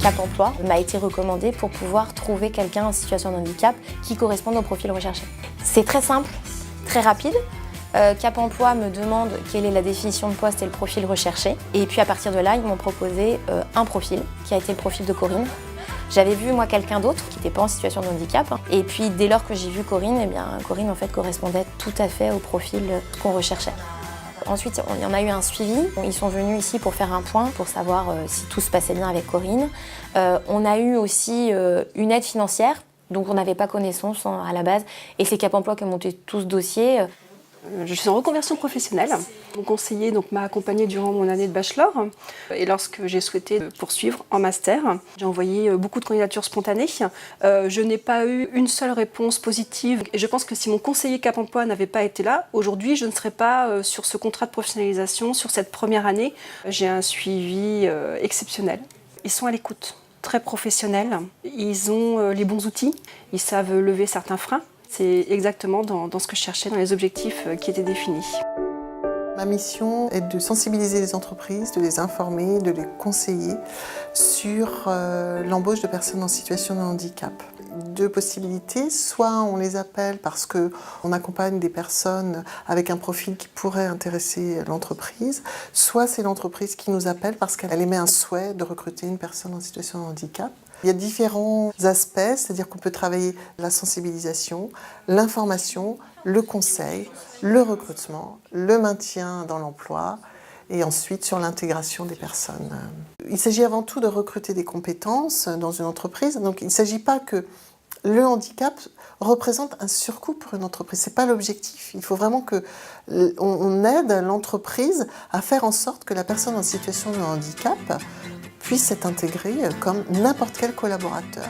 Cap Emploi m'a été recommandé pour pouvoir trouver quelqu'un en situation de handicap qui corresponde au profil recherché. C'est très simple, très rapide. Cap Emploi me demande quelle est la définition de poste et le profil recherché. Et puis à partir de là, ils m'ont proposé un profil, qui a été le profil de Corinne. J'avais vu moi quelqu'un d'autre qui n'était pas en situation de handicap. Et puis dès lors que j'ai vu Corinne, eh bien, Corinne en fait correspondait tout à fait au profil qu'on recherchait. Ensuite, il y en a eu un suivi. Ils sont venus ici pour faire un point, pour savoir si tout se passait bien avec Corinne. On a eu aussi une aide financière, donc on n'avait pas connaissance à la base. Et c'est Cap Emploi qui a monté tout ce dossier. Je suis en reconversion professionnelle. Mon conseiller m'a accompagnée durant mon année de bachelor. Et lorsque j'ai souhaité poursuivre en master, j'ai envoyé beaucoup de candidatures spontanées. Je n'ai pas eu une seule réponse positive. Et je pense que si mon conseiller Cap Emploi n'avait pas été là, aujourd'hui, je ne serais pas sur ce contrat de professionnalisation, sur cette première année. J'ai un suivi exceptionnel. Ils sont à l'écoute, très professionnels. Ils ont les bons outils. Ils savent lever certains freins. C'est exactement dans ce que je cherchais, dans les objectifs qui étaient définis. Ma mission est de sensibiliser les entreprises, de les informer, de les conseiller sur l'embauche de personnes en situation de handicap. Deux possibilités, soit on les appelle parce qu'on accompagne des personnes avec un profil qui pourrait intéresser l'entreprise, soit c'est l'entreprise qui nous appelle parce qu'elle émet un souhait de recruter une personne en situation de handicap. Il y a différents aspects, c'est-à-dire qu'on peut travailler la sensibilisation, l'information, le conseil, le recrutement, le maintien dans l'emploi et ensuite sur l'intégration des personnes. Il s'agit avant tout de recruter des compétences dans une entreprise, donc il ne s'agit pas que le handicap représente un surcoût pour une entreprise, ce n'est pas l'objectif. Il faut vraiment qu'on aide l'entreprise à faire en sorte que la personne en situation de handicap puisse être intégrée comme n'importe quel collaborateur.